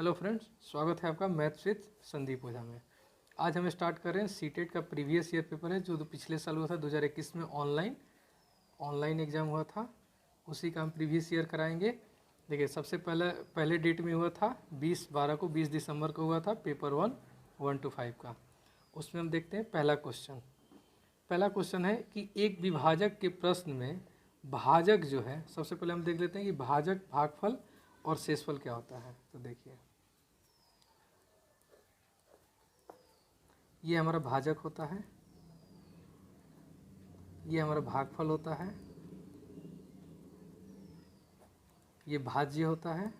Hello friends, स्वागत है आपका मैथ्स विद संदीप ओझा में। आज हम स्टार्ट कर रहे हैं सीटेट का प्रीवियस ईयर पेपर है जो पिछले साल हुआ था 2021 में ऑनलाइन एग्ज़ाम हुआ था। उसी का हम प्रीवियस ईयर कराएंगे। देखिए, सबसे पहले डेट में हुआ था 20 दिसंबर को हुआ था पेपर 1 to 5 का। उसमें हम देखते हैं पहला क्वेश्चन है कि एक विभाजक के प्रश्न में भाजक जो है, सबसे पहले हम देख लेते हैं कि भाजक, भागफल और शेषफल क्या होता है। तो देखिए, ये हमारा भाजक होता है, ये हमारा भागफल होता है, ये भाज्य होता है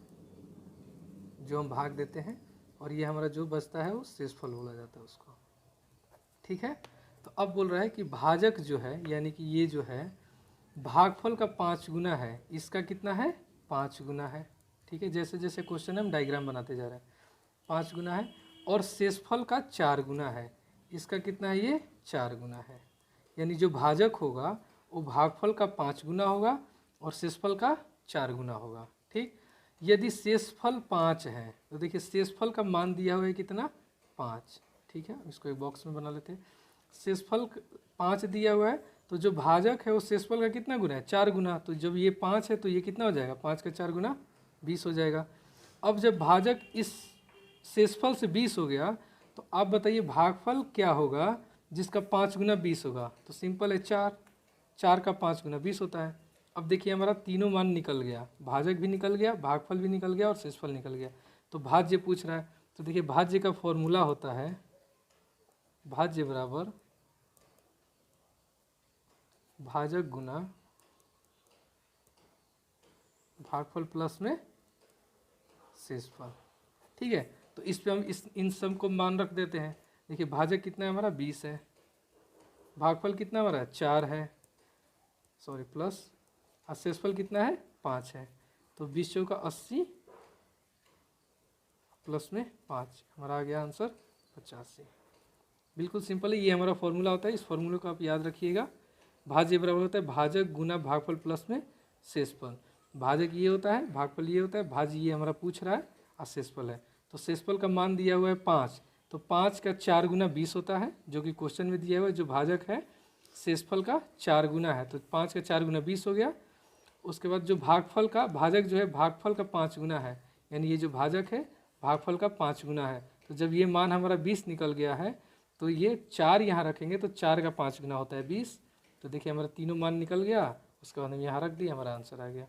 जो हम भाग देते हैं, और ये हमारा जो बचता है वो शेषफल बोला जाता है उसको। ठीक है, तो अब बोल रहा है कि भाजक जो है, यानी कि ये जो है भागफल का 5 गुना है, इसका कितना है 5 गुना है। ठीक है, जैसे जैसे क्वेश्चन हम डायग्राम बनाते जा रहे हैं, 5 गुना है। और शेषफल का 4 गुना है, इसका कितना है ये 4 गुना है। यानी जो भाजक होगा वो भागफल का 5 गुना होगा और शेषफल का 4 गुना होगा। ठीक, यदि शेषफल 5 है तो देखिए शेषफल का मान दिया हुआ है कितना 5। ठीक है, इसको एक बॉक्स में बना लेते हैं। शेषफल 5 दिया हुआ है, तो जो भाजक है वो शेषफल का कितना गुना है 4 गुना। तो जब ये 5 है तो ये कितना हो जाएगा 5 का 4 गुना 20 हो जाएगा। अब जब भाजक इस शेषफल से 20 हो गया तो आप बताइए भागफल क्या होगा जिसका 5 गुना 20 होगा। तो सिंपल है 4 का 5 गुना 20 होता है। अब देखिए हमारा तीनों मान निकल गया, भाजक भी निकल गया, भागफल भी निकल गया और शेषफल निकल गया। तो भाज्य पूछ रहा है, तो देखिए भाज्य का फॉर्मूला होता है भाज्य बराबर भाजक गुना भागफल प्लस में शेषफल। ठीक है, तो इस पे हम इन सब को मान रख देते हैं। देखिए भाजक कितना है हमारा 20 है, भागफल कितना हमारा 4 है, सॉरी प्लस, और शेषफल कितना है 5 है। तो 20 चौका 80 प्लस में 5, हमारा आ गया आंसर 85। बिल्कुल सिंपल है, ये हमारा फॉर्मूला होता है। इस फॉर्मूले को आप याद रखिएगा। भाज्य बराबर होता है भाजक गुना भागफल प्लस में शेषफल। भाजक ये होता है, भागफल ये होता है, भाज्य ये हमारा पूछ रहा है और शेषफल है। तो शेषफल का मान दिया हुआ है 5, तो 5 का 4 गुना 20 होता है जो कि क्वेश्चन में दिया हुआ है। जो भाजक है शेषफल का 4 गुना है, तो 5 का 4 गुना 20 हो गया। उसके बाद जो भागफल का, भाजक जो है भागफल का 5 गुना है, यानी ये जो भाजक है भागफल का 5 गुना है। तो जब ये मान हमारा 20 निकल गया है तो ये 4 यहाँ रखेंगे तो 4 का 5 गुना होता है 20। तो देखिए हमारा तीनों मान निकल गया, उसके बाद हम यहाँ रख दिए, हमारा आंसर आ गया।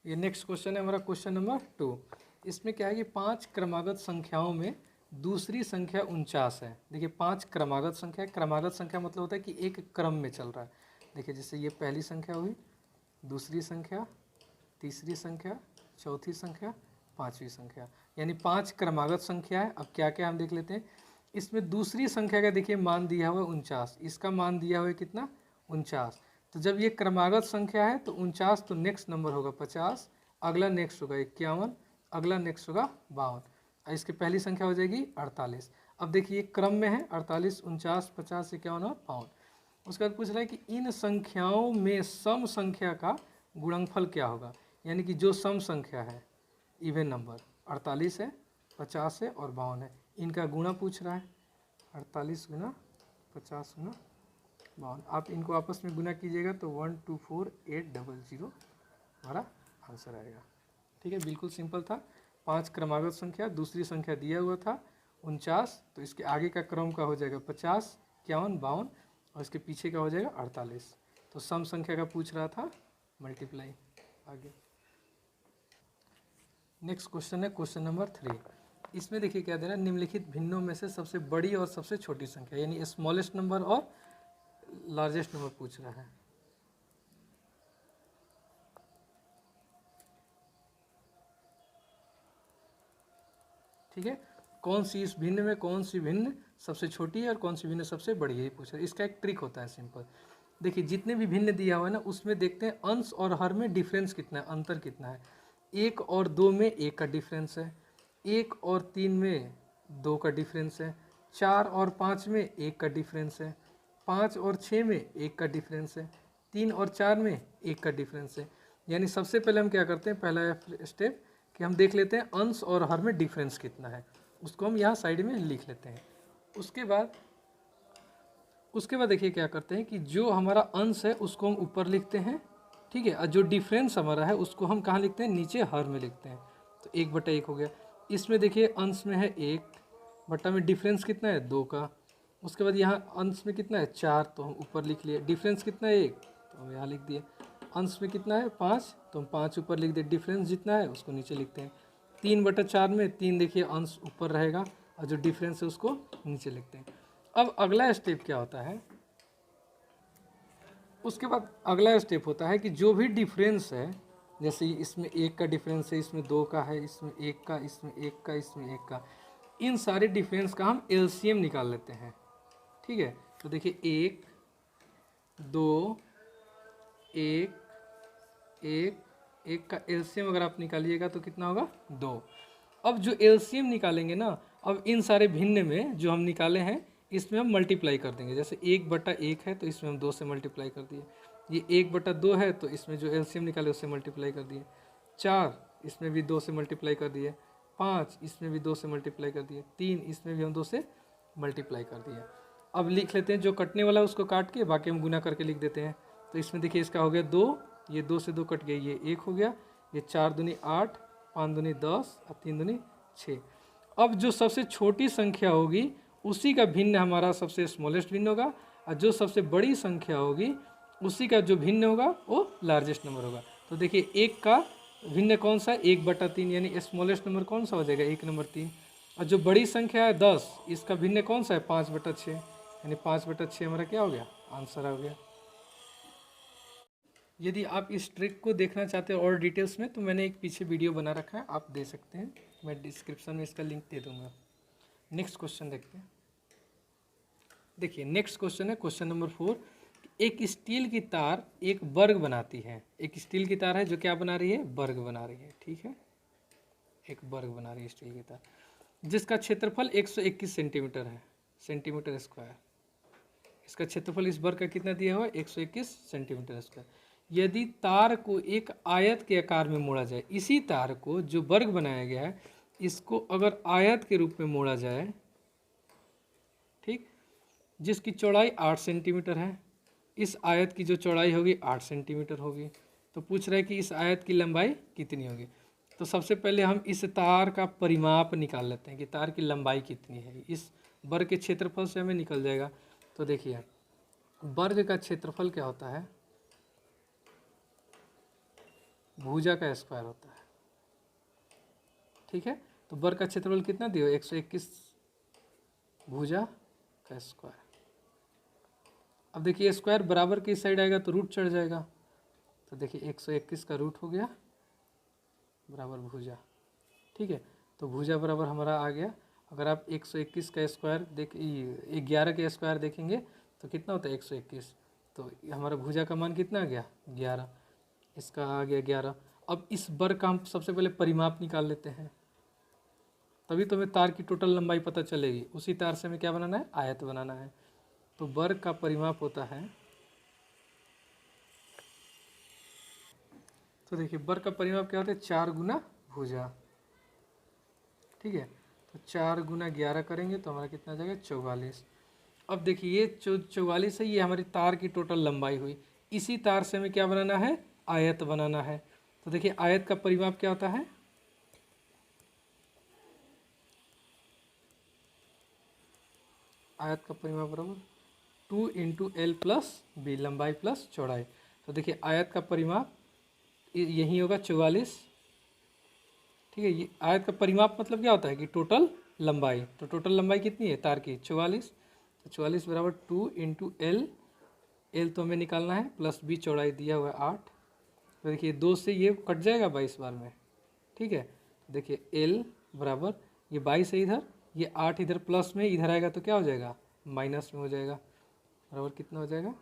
ये नेक्स्ट क्वेश्चन है हमारा क्वेश्चन नंबर 2। इसमें क्या है कि 5 क्रमागत संख्याओं में दूसरी संख्या 49 है। देखिए 5 क्रमागत संख्या, क्रमागत संख्या मतलब होता है कि एक क्रम में चल रहा है। देखिए जैसे ये पहली संख्या हुई, दूसरी संख्या, तीसरी संख्या, चौथी संख्या, पांचवी संख्या, यानी 5 क्रमागत संख्या है। अब क्या क्या हम देख लेते हैं। इसमें दूसरी संख्या का देखिए मान दिया हुआ है 49, इसका मान दिया हुआ है कितना 49। तो जब ये क्रमागत संख्या है तो 49, तो नेक्स्ट नंबर होगा 50, अगला नेक्स्ट होगा 51, अगला नेक्स्ट होगा 52, इसकी पहली संख्या हो जाएगी 48। अब देखिए क्रम में है 48, 49, 50, 51 और 52। उसके बाद पूछ रहा है कि इन संख्याओं में सम संख्या का गुणनफल क्या होगा। यानी कि जो सम संख्या है इवन नंबर 48 है, 50 है और 52 है, इनका गुणा पूछ रहा है। 48 गुना 50 गुना 52, आप इनको आपस में गुना कीजिएगा तो 124800 हमारा आंसर आएगा। ठीक है, बिल्कुल सिंपल था। 5 क्रमागत संख्या, दूसरी संख्या दिया हुआ था 49, तो इसके आगे का क्रम का हो जाएगा 50, 51, 52 और इसके पीछे का हो जाएगा 48। तो सम संख्या का पूछ रहा था, मल्टीप्लाई। आगे नेक्स्ट क्वेश्चन है क्वेश्चन नंबर 3। इसमें देखिए क्या दे रहा है, निम्नलिखित भिन्नों में से सबसे बड़ी और सबसे छोटी संख्या, यानी स्मॉलेस्ट नंबर और लार्जेस्ट नंबर पूछ रहा है। ठीक है, कौन सी इस भिन्न में, कौन सी भिन्न सबसे छोटी है और कौन सी भिन्न सबसे बड़ी है, ये पूछ रहा है। इसका एक ट्रिक होता है सिंपल। देखिए जितने भी भिन्न दिया हुआ है ना, उसमें देखते हैं अंश और हर में डिफरेंस कितना है, अंतर कितना है। 1 और 2 में 1 का डिफरेंस है, 1 और 3 में 2 का डिफरेंस है, 4 और 5 में 1 का डिफरेंस है, 5 और 6 में 1 का डिफरेंस है, 3 और 4 में 1 का डिफरेंस है। यानी सबसे पहले हम क्या करते हैं, पहला स्टेप कि हम देख लेते हैं अंश और हर में डिफरेंस कितना है, उसको हम यहाँ साइड में लिख लेते हैं। उसके बाद देखिए क्या करते हैं कि जो हमारा अंश है उसको हम ऊपर लिखते हैं, ठीक है, और जो डिफरेंस हमारा है उसको हम कहाँ लिखते हैं, नीचे हर में लिखते हैं। तो 1/1 हो गया। इसमें देखिए अंश में है 1, बटा में डिफरेंस कितना है 2 का। उसके बाद यहाँ अंश में कितना है 4, तो हम ऊपर लिख लिए। डिफरेंस कितना है 1, तो हम यहाँ लिख दिए। अंश में कितना है 5, तो हम 5 ऊपर लिख दिए। डिफरेंस जितना है उसको नीचे लिखते हैं। 3/4 में 3 देखिए अंश ऊपर रहेगा और जो डिफरेंस है उसको नीचे लिखते हैं। अब अगला स्टेप क्या होता है, उसके बाद अगला स्टेप होता है कि जो भी डिफरेंस है, जैसे इसमें 1 का डिफरेंस है, इसमें 2 का है, इसमें 1 का, इसमें 1 का, इसमें 1 का, इन सारे डिफरेंस का हम एलसीएम निकाल लेते हैं। ठीक है, तो देखिए 1 2 1 1 1 का एलसीएम अगर आप निकालिएगा तो कितना होगा 2। अब जो एलसीएम निकालेंगे ना, अब इन सारे भिन्न में जो हम निकाले हैं इसमें हम मल्टीप्लाई कर देंगे। जैसे 1/1 है तो इसमें हम 2 से मल्टीप्लाई कर दिए। ये 1/2 है तो इसमें जो एलसीएम निकाले उससे मल्टीप्लाई कर दिए। 4 इसमें भी 2 से मल्टीप्लाई कर दिए। 5 इसमें भी 2 से मल्टीप्लाई कर दिए। 3 इसमें भी हम 2 से मल्टीप्लाई कर दिए। अब लिख लेते हैं, जो कटने वाला है उसको काट के बाकी हम गुना करके लिख देते हैं। तो इसमें देखिए इसका हो गया 2, ये 2 से 2 कट गया, ये 1 हो गया। ये 4 दूनी 8, 5 दूनी 10 और 3 दूनी 6। अब जो सबसे छोटी संख्या होगी उसी का भिन्न हमारा सबसे स्मॉलेस्ट भिन्न होगा, और जो सबसे बड़ी संख्या होगी उसी का जो भिन्न होगा वो लार्जेस्ट नंबर होगा। तो देखिए 1 का भिन्न कौन सा है, 1/3, यानी स्मॉलेस्ट नंबर कौन सा हो जाएगा 1 नंबर 3। और जो बड़ी संख्या है 10, इसका भिन्न कौन सा है 5/6, यानी 5/6 हमारा क्या हो गया, आंसर हो गया। यदि आप इस ट्रिक को देखना चाहते हो और डिटेल्स में तो मैंने एक पीछे वीडियो बना रखा है, आप दे सकते हैं, मैं डिस्क्रिप्शन में इसका लिंक दे दूंगा। नेक्स्ट क्वेश्चन देखते हैं। देखिए नेक्स्ट क्वेश्चन है क्वेश्चन नंबर 4। एक स्टील की तार एक वर्ग बनाती है। एक स्टील की तार है जो क्या बना रही है, वर्ग बना रही है। ठीक है, एक वर्ग बना रही है स्टील की तार, जिसका क्षेत्रफल 121 सेंटीमीटर है, सेंटीमीटर स्क्वायर। इसका क्षेत्रफल इस वर्ग का कितना दिया हुआ है, 121 सेंटीमीटर स्क्वायर। यदि तार को एक आयत के आकार में मोड़ा जाए, इसी तार को जो वर्ग बनाया गया है इसको अगर आयत के रूप में मोड़ा जाए, ठीक, जिसकी चौड़ाई 8 सेंटीमीटर है, इस आयत की जो चौड़ाई होगी 8 सेंटीमीटर होगी, तो पूछ रहा है कि इस आयत की लंबाई कितनी होगी। तो सबसे पहले हम इस तार का परिमाप निकाल लेते हैं कि तार की लंबाई कितनी है। इस वर्ग के क्षेत्रफल से हमें निकल जाएगा। तो देखिए वर्ग का क्षेत्रफल क्या होता है, भुजा का स्क्वायर होता है। ठीक है, तो वर्ग का क्षेत्रफल कितना दिया, 121 भुजा का स्क्वायर। अब देखिए स्क्वायर बराबर की साइड आएगा तो रूट चढ़ जाएगा, तो देखिए 121 का रूट हो गया बराबर भुजा। ठीक है, तो भुजा बराबर हमारा आ गया। अगर आप 121 का स्क्वायर 11 के स्क्वायर देखेंगे तो कितना होता है 121, तो हमारा भुजा का मान कितना आ गया 11, इसका आ गया 11। अब इस वर्ग का हम सबसे पहले परिमाप निकाल लेते हैं, तभी तो हमें तार की टोटल लंबाई पता चलेगी। उसी तार से हमें क्या बनाना है, आयत बनाना है। तो वर्ग का परिमाप होता है, तो देखिए वर्ग का परिमाप क्या होता है, 4 गुना भुजा। ठीक है, तो 4 गुना 11 करेंगे तो हमारा कितना आ जाएगा 44। अब देखिए ये 44 है, ये हमारी तार की टोटल लंबाई हुई। इसी तार से हमें क्या बनाना है, आयत बनाना है। तो देखिए आयत का परिमाप क्या होता है, आयत का परिमाप बराबर 2 × L + B, लंबाई प्लस चौड़ाई। तो देखिए आयत का परिमाप यही होगा 44। ठीक है, ये आयत का परिमाप मतलब क्या होता है कि टोटल लंबाई। तो टोटल लंबाई कितनी है तार की 44, तो 44 बराबर 2 × L, L तो हमें निकालना है, प्लस B चौड़ाई दिया हुआ है 8। तो देखिए 2 से ये कट जाएगा 22 बार में। ठीक है, देखिए L बराबर ये 22 है इधर, ये 8 इधर प्लस में, इधर आएगा तो क्या हो जाएगा माइनस में हो जाएगा, बराबर कितना हो जाएगा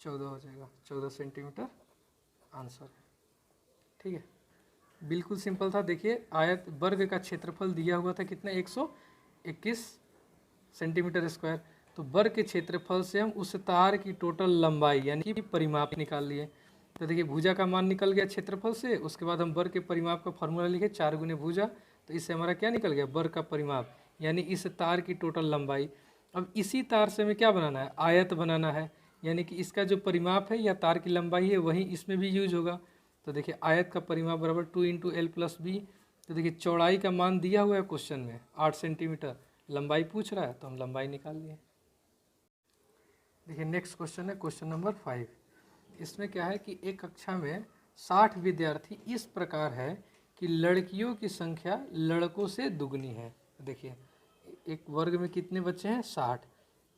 14 हो जाएगा, 14 सेंटीमीटर आंसर है। ठीक है, बिल्कुल सिंपल था। देखिए आयत वर्ग का क्षेत्रफल दिया हुआ था कितना 121 सेंटीमीटर स्क्वायर, तो वर्ग के क्षेत्रफल से हम उस तार की टोटल लंबाई यानी कि परिमाप निकाल लिए। तो देखिए भुजा का मान निकल गया क्षेत्रफल से, उसके बाद हम वर्ग के परिमाप का फॉर्मूला लिखे 4 गुने भुजा, तो इससे हमारा क्या निकल गया, वर्ग का परिमाप, यानी इस तार की टोटल लंबाई। अब इसी तार से हमें क्या बनाना है, आयत बनाना है, यानी कि इसका जो परिमाप है या तार की लंबाई है वही इसमें भी यूज होगा। तो देखिए आयत का परिमाप बराबर 2 × L+B। तो देखिए चौड़ाई का मान दिया हुआ है क्वेश्चन में 8 सेंटीमीटर, लंबाई पूछ रहा है तो हम लंबाई निकाल लिए। देखिए नेक्स्ट क्वेश्चन है क्वेश्चन नंबर 5। इसमें क्या है कि एक कक्षा में 60 विद्यार्थी इस प्रकार है कि लड़कियों की संख्या लड़कों से दुगनी है। देखिए एक वर्ग में कितने बच्चे हैं, 60।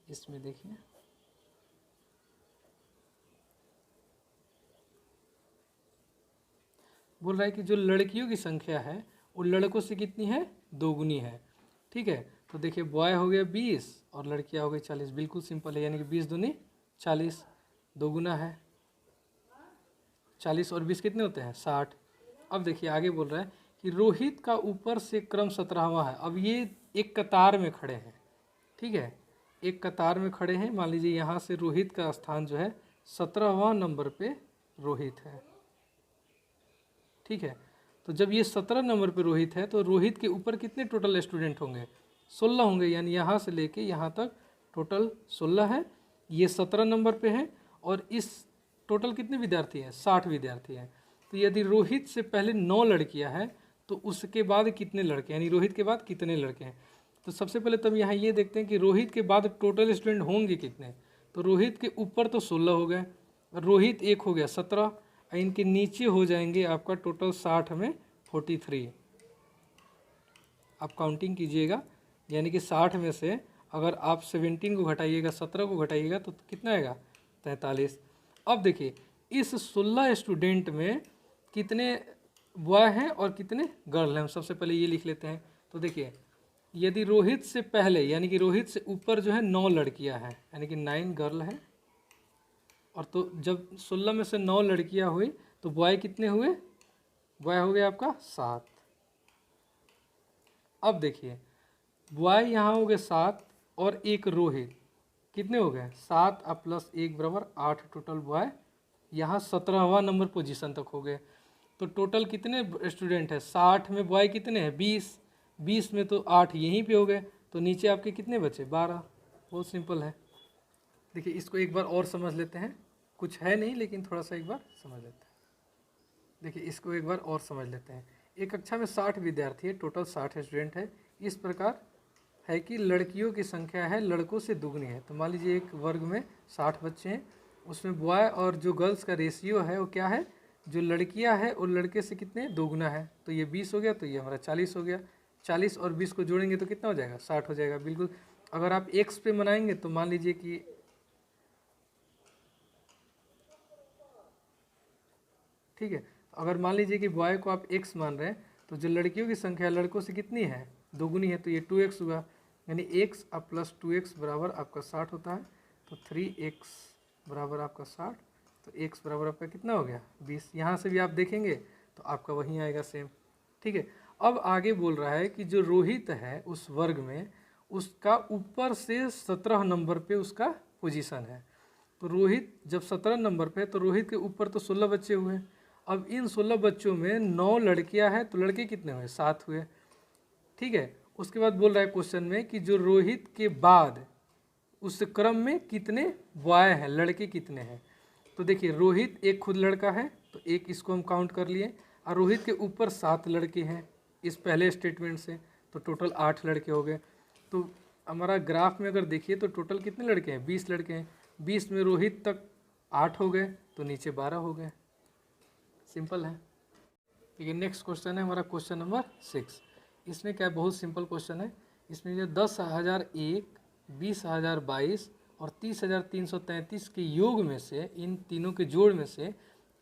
इसमें देखिए बोल रहा है कि जो लड़कियों की संख्या है वो लड़कों से कितनी है, दोगुनी है। ठीक है, तो देखिए बॉय हो गया 20 और लड़कियां हो गई 40, बिल्कुल सिंपल है, यानी कि 20 दूनी 40, दोगुना है 40 और 20 कितने होते हैं, 60। अब देखिए आगे बोल रहा है कि रोहित का ऊपर से क्रम 17वां है। अब ये एक कतार में खड़े हैं, ठीक है, एक कतार में खड़े हैं। मान लीजिए यहाँ से रोहित का स्थान जो है 17वां नंबर पे रोहित है, ठीक है। तो जब ये 17 नंबर पे रोहित है तो रोहित के ऊपर कितने टोटल स्टूडेंट होंगे, 16 होंगे, यानी यहाँ से लेके यहाँ तक टोटल 16 है। ये 17 नंबर पे है और इस टोटल कितने विद्यार्थी हैं, 60 विद्यार्थी हैं। तो यदि रोहित से पहले 9 लड़कियां हैं तो उसके बाद कितने लड़के, यानी रोहित के बाद कितने लड़के हैं। तो सबसे पहले तो हम यहाँ ये देखते हैं कि रोहित के बाद टोटल स्टूडेंट होंगे कितने। तो रोहित के ऊपर तो 16 हो गए, रोहित एक हो गया 17, इनके नीचे हो जाएंगे आपका टोटल 60 में 43। आप काउंटिंग कीजिएगा, यानी कि 60 में से अगर आप 17 को घटाइएगा, 17 को घटाइएगा तो कितना आएगा, 43। अब देखिए इस 16 स्टूडेंट में कितने बॉय हैं और कितने गर्ल हैं, हम सबसे पहले ये लिख लेते हैं। तो देखिए यदि रोहित से पहले, यानी कि रोहित से ऊपर जो है 9 लड़कियां हैं, यानी कि 9 गर्ल हैं, और तो जब 16 में से 9 लड़कियां हुई तो बॉय कितने हुए, बॉय हो गया आपका 7। अब देखिए बॉय यहाँ हो गए 7 और एक रोहित, कितने हो गए 7 अब प्लस 1 बराबर 8 टोटल बॉय यहाँ 17वां नंबर पोजीशन तक हो गए। तो टोटल कितने स्टूडेंट है, 60 में बॉय कितने हैं 20, 20 में तो 8 यहीं पे हो गए, तो नीचे आपके कितने बचे 12। बहुत सिंपल है। देखिए इसको एक बार और समझ लेते हैं, कुछ है नहीं लेकिन थोड़ा सा एक बार समझ लेते हैं। देखिए इसको एक बार और समझ लेते हैं। एक कक्षा में 60 विद्यार्थी है, टोटल 60 स्टूडेंट है। इस प्रकार है कि लड़कियों की संख्या है लड़कों से दुगनी है। तो मान लीजिए एक वर्ग में 60 बच्चे हैं, उसमें बॉय और जो गर्ल्स का रेशियो है वो क्या है, जो लड़कियां है वो लड़के से कितने दोगुना है। तो ये 20 हो गया, तो ये हमारा 40 हो गया। 40 और 20 को जोड़ेंगे तो कितना हो जाएगा, 60 हो जाएगा। बिल्कुल अगर आप एक्स पे मनाएंगे तो मान लीजिए कि ठीक है, अगर मान लीजिए कि बॉय को आप x मान रहे हैं तो जो लड़कियों की संख्या लड़कों से कितनी है, दोगुनी है, तो ये 2x हुआ, यानी x अब प्लस 2x बराबर आपका 60 होता है। तो 3x बराबर आपका 60, तो x बराबर आपका कितना हो गया 20। यहाँ से भी आप देखेंगे तो आपका वहीं आएगा सेम, ठीक है। अब आगे बोल रहा है कि जो रोहित है उस वर्ग में उसका ऊपर से 17 नंबर पे उसका पोजीशन है। तो रोहित जब 17 नंबर पे, तो रोहित के ऊपर तो 16 बच्चे हुए। अब इन 16 बच्चों में 9 लड़कियां हैं, तो लड़के कितने हुए, 7 हुए, ठीक है। उसके बाद बोल रहा है क्वेश्चन में कि जो रोहित के बाद उस क्रम में कितने बॉय हैं, लड़के कितने हैं। तो देखिए रोहित एक खुद लड़का है तो एक इसको हम काउंट कर लिए, और रोहित के ऊपर 7 लड़के हैं इस पहले स्टेटमेंट से, तो टोटल 8 लड़के हो गए। तो हमारा ग्राफ में अगर देखिए तो टोटल कितने लड़के हैं, 20 लड़के हैं। 20 में रोहित तक 8 हो गए तो नीचे 12 हो गए, सिंपल है। ठीक है, नेक्स्ट क्वेश्चन है हमारा क्वेश्चन नंबर 6। इसमें क्या है, बहुत सिंपल क्वेश्चन है। इसमें जो 10,001, 20,022 और 30,333 के योग में से, इन तीनों के जोड़ में से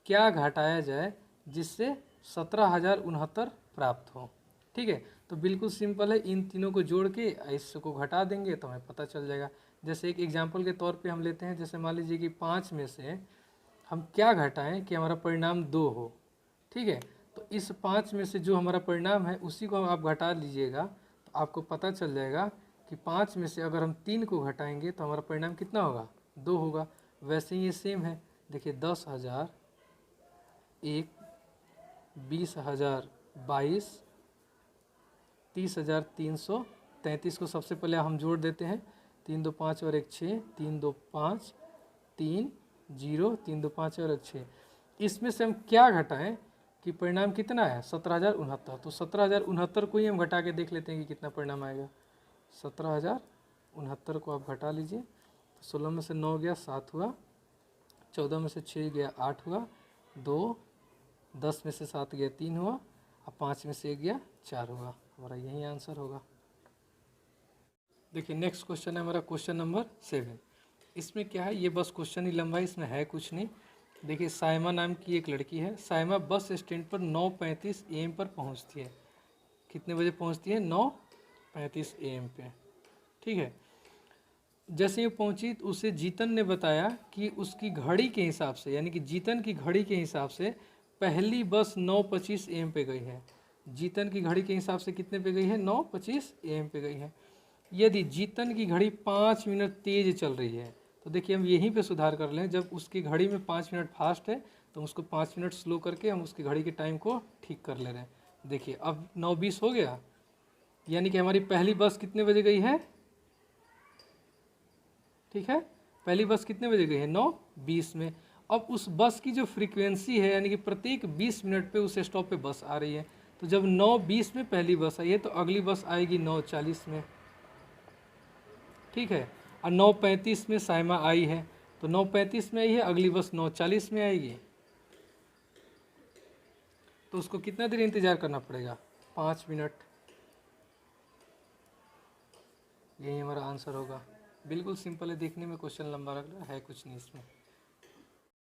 क्या घटाया जाए जिससे 17,069 प्राप्त हो। ठीक है, तो बिल्कुल सिंपल है, इन तीनों को जोड़ के इसको घटा देंगे तो हमें पता चल जाएगा। जैसे एक एग्जाम्पल के तौर पे हम लेते हैं, जैसे मान लीजिए कि 5 में से हम क्या घटाएं कि हमारा परिणाम 2 हो। ठीक है, तो इस 5 में से जो हमारा परिणाम है उसी को आप घटा लीजिएगा तो आपको पता चल जाएगा कि 5 में से अगर हम 3 को घटाएंगे तो हमारा परिणाम कितना होगा, 2 होगा। वैसे ही ये सेम है, देखिए 10,000 1, 20,022, 30,333 को सबसे पहले हम जोड़ देते हैं। 3 2 5 और 1 6, 3 2 5 3 0, 3 2 5 और 1 6। इसमें से हम क्या घटाएं कि परिणाम कितना है? 17,069। तो 17,069 को ही हम घटा के देख लेते हैं कि कितना परिणाम आएगा। 17,069 को आप घटा लीजिए। तो 16 में से 9 गया 7 हुआ, 14 में से 6 गया 8 हुआ, 2, 10 में से 7 गया 3 हुआ, अब 5 में से 1 गया 4 हुआ। हमारा यही आंसर होगा। देखिए नेक्स्ट क्वेश्चन है हमारा क्वेश्चन नंबर 7। इसमें क्या है, ये बस क्वेश्चन ही लंबा है, इसमें है कुछ नहीं। देखिए साइमा नाम की एक लड़की है। साइमा बस स्टैंड पर 9:35 AM पर पहुंचती है। कितने बजे पहुंचती है? 9:35 AM पे। ठीक है। जैसे ही पहुंची तो उसे जीतन ने बताया कि उसकी घड़ी के हिसाब से, यानी कि जीतन की घड़ी के हिसाब से पहली बस 9:25 AM पे गई है। जीतन की घड़ी के हिसाब से कितने पे गई है? 9:25 AM पे गई है। यदि जीतन की घड़ी 5 मिनट तेज चल रही है, तो देखिए हम यहीं पे सुधार कर लें। जब उसकी घड़ी में 5 मिनट फास्ट है तो उसको 5 मिनट स्लो करके हम उसकी घड़ी के टाइम को ठीक कर ले रहे हैं। देखिए अब 9:20 हो गया, यानी कि हमारी पहली बस कितने बजे गई है? ठीक है, पहली बस कितने बजे गई है? 9:20 में। अब उस बस की जो फ्रीक्वेंसी है, यानी कि प्रत्येक 20 मिनट पे उस स्टॉप पे बस आ रही है। तो जब 9:20 में पहली बस आई है तो अगली बस आएगी 9:40 में। ठीक है, और 9:35 में साइमा आई है, तो 9:35 में आई है, अगली बस 9:40 में आएगी। तो उसको कितना देर इंतज़ार करना पड़ेगा? 5 मिनट। यही हमारा आंसर होगा। बिल्कुल सिंपल है, देखने में क्वेश्चन लंबा लग रहा है कुछ नहीं इसमें।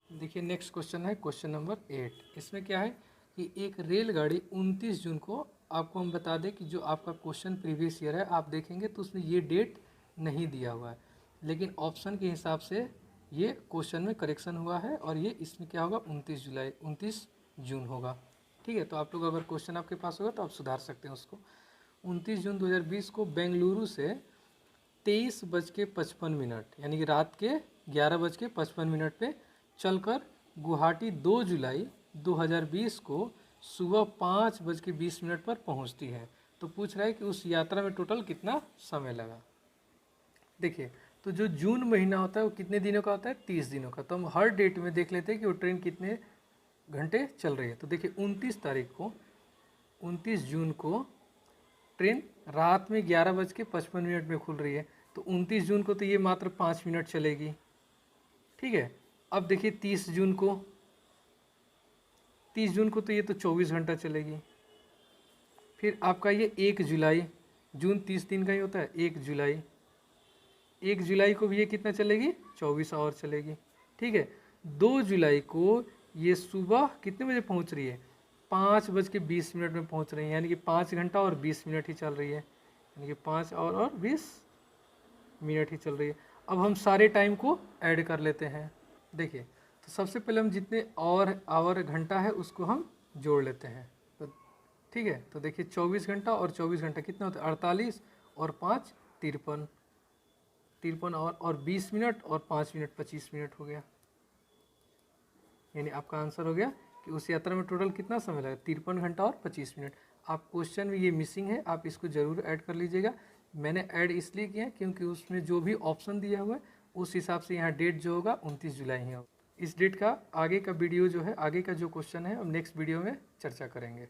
देखिए नेक्स्ट क्वेश्चन है क्वेश्चन नंबर 8। इसमें क्या है कि एक रेलगाड़ी 29 जून को, आपको हम बता दें कि जो आपका क्वेश्चन प्रीवियस ईयर है आप देखेंगे तो उसमें ये डेट नहीं दिया हुआ है, लेकिन ऑप्शन के हिसाब से ये क्वेश्चन में करेक्शन हुआ है और ये इसमें क्या होगा? 29 जून होगा। ठीक है, तो आप लोग अगर क्वेश्चन आपके पास होगा तो आप सुधार सकते हैं उसको। 29 जून 2020 को बेंगलुरु से 23:55 यानी कि रात के 11:55 पे चलकर गुवाहाटी 2 जुलाई 2020 को सुबह 5:20 पर पहुंचती है। तो पूछ रहा है कि उस यात्रा में टोटल कितना समय लगा। देखिए तो जो जून महीना होता है वो कितने दिनों का होता है? 30 दिनों का। तो हम हर डेट में देख लेते हैं कि वो ट्रेन कितने घंटे चल रही है। तो देखिए 29 जून को ट्रेन रात में 11:55 में खुल रही है, तो 29 जून को तो ये मात्र 5 मिनट चलेगी। ठीक है, अब देखिए 30 जून को तो ये तो 24 घंटा चलेगी। फिर आपका ये 1 जुलाई, जून 30 दिन का ही होता है। 1 जुलाई को भी ये कितना चलेगी? 24 आवर चलेगी। ठीक है, 2 जुलाई को ये सुबह कितने बजे पहुंच रही है? 5:20 में पहुंच रही है, यानी कि 5 घंटा और 20 मिनट ही चल रही है, यानी कि 5 और 20 मिनट ही चल रही है। अब हम सारे टाइम को ऐड कर लेते हैं। देखिए तो सबसे पहले हम जितने और आवर घंटा है उसको हम जोड़ लेते हैं। तो ठीक है, तो देखिए 24 घंटा और 24 घंटा कितना होता है? 48 और 5 53, 53 और 20 मिनट और 5 मिनट 25 मिनट हो गया। यानी आपका आंसर हो गया कि उस यात्रा में टोटल कितना समय लगा? 53 घंटा और 25 मिनट। आप क्वेश्चन में ये मिसिंग है, आप इसको ज़रूर ऐड कर लीजिएगा। मैंने ऐड इसलिए किया है क्योंकि उसमें जो भी ऑप्शन दिया हुआ है उस हिसाब से यहाँ डेट जो होगा 29 जुलाई ही होगा। इस डेट का आगे का वीडियो जो है, आगे का जो क्वेश्चन है हम नेक्स्ट वीडियो में चर्चा करेंगे।